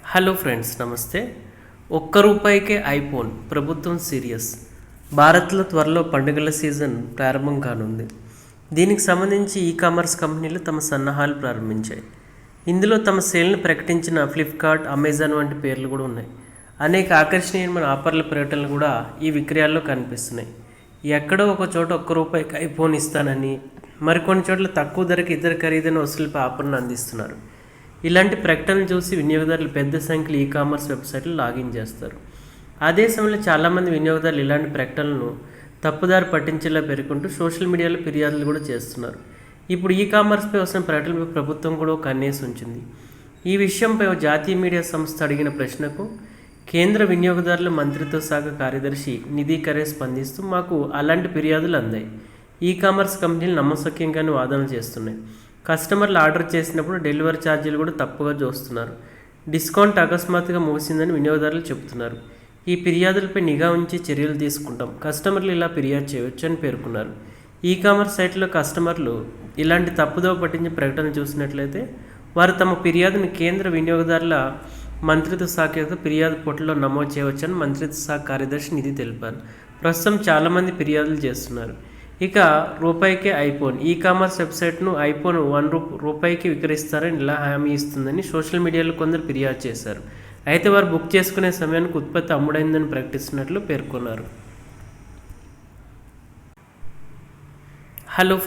Hello friends, నమస్తే. ఒక్క రూపాయికే iPhone, ప్రభుత్వం సీరియస్. భారత్లో త్వరలో పండుగల సీజన్ ప్రారంభం కానుంది. దీనికి సంబంధించి ఈ కామర్స్ కంపెనీలు తమ సన్నాహాలు ప్రారంభించాయి. ఇందులో తమ సేల్ను ప్రకటించిన ఫ్లిప్కార్ట్, అమెజాన్ వంటి పేర్లు కూడా ఉన్నాయి. అనేక ఆకర్షణీయమైన ఆఫర్ల ప్రకటనలు కూడా ఈ విక్రయాల్లో కనిపిస్తున్నాయి. ఎక్కడో ఒక చోట ఒక్క రూపాయికి ఐఫోన్ ఇస్తానని, మరికొన్ని చోట్ల తక్కువ ధరకి ఇతర ఖరీదైన వస్తువులపై ఆఫర్ను అందిస్తున్నారు. ఇలాంటి ప్రకటనలు చూసి వినియోగదారులు పెద్ద సంఖ్యలో ఈ కామర్స్ వెబ్సైట్లు లాగిన్ చేస్తారు. అదే సమయంలో చాలామంది వినియోగదారులు ఇలాంటి ప్రకటనలను తప్పుదారి పట్టించేలా పేర్కొంటూ సోషల్ మీడియాలో ఫిర్యాదులు కూడా చేస్తున్నారు. ఇప్పుడు ఈ కామర్స్పై వస్తున్న ప్రకటనపై ప్రభుత్వం కూడా కన్నేసి ఉంచింది. ఈ విషయంపై జాతీయ మీడియా సంస్థ అడిగిన ప్రశ్నకు కేంద్ర వినియోగదారుల మంత్రిత్వ శాఖ కార్యదర్శి నిధి ఖరే స్పందిస్తూ, మాకు అలాంటి ఫిర్యాదులు అందాయి. ఈ కామర్స్ కంపెనీలు నమ్మశక్యంగానే వాదనలు చేస్తున్నాయి. కస్టమర్లు ఆర్డర్ చేసినప్పుడు డెలివరీ ఛార్జీలు కూడా తప్పుగా చూస్తున్నారు. డిస్కౌంట్ అకస్మాత్తుగా ముగిసిందని వినియోగదారులు చెబుతున్నారు. ఈ ఫిర్యాదులపై నిఘా ఉంచి చర్యలు తీసుకుంటాం. కస్టమర్లు ఇలా ఫిర్యాదు చేయవచ్చు అని పేర్కొన్నారు. ఈ కామర్స్ సైట్లో కస్టమర్లు ఇలాంటి తప్పుదోవ పట్టించే ప్రకటన చూసినట్లయితే వారు తమ ఫిర్యాదును కేంద్ర వినియోగదారుల మంత్రిత్వ శాఖ యొక్క ఫిర్యాదు పోర్టల్లో నమోదు చేయవచ్చని మంత్రిత్వ శాఖ కార్యదర్శి నిధి తెలిపారు. ప్రస్తుతం చాలామంది ఫిర్యాదులు చేస్తున్నారు. ఇక రూపాయికే ఐఫోన్, ఈ కామర్స్ వెబ్సైట్ను ఐఫోన్ రూపాయికి విక్రయిస్తారని ఇలా హామీ ఇస్తుందని సోషల్ మీడియాలో కొందరు ఫిర్యాదు చేశారు. అయితే వారు బుక్ చేసుకునే సమయానికి ఉత్పత్తి అమ్ముడైందని ప్రకటిస్తున్నట్లు పేర్కొన్నారు. హలో.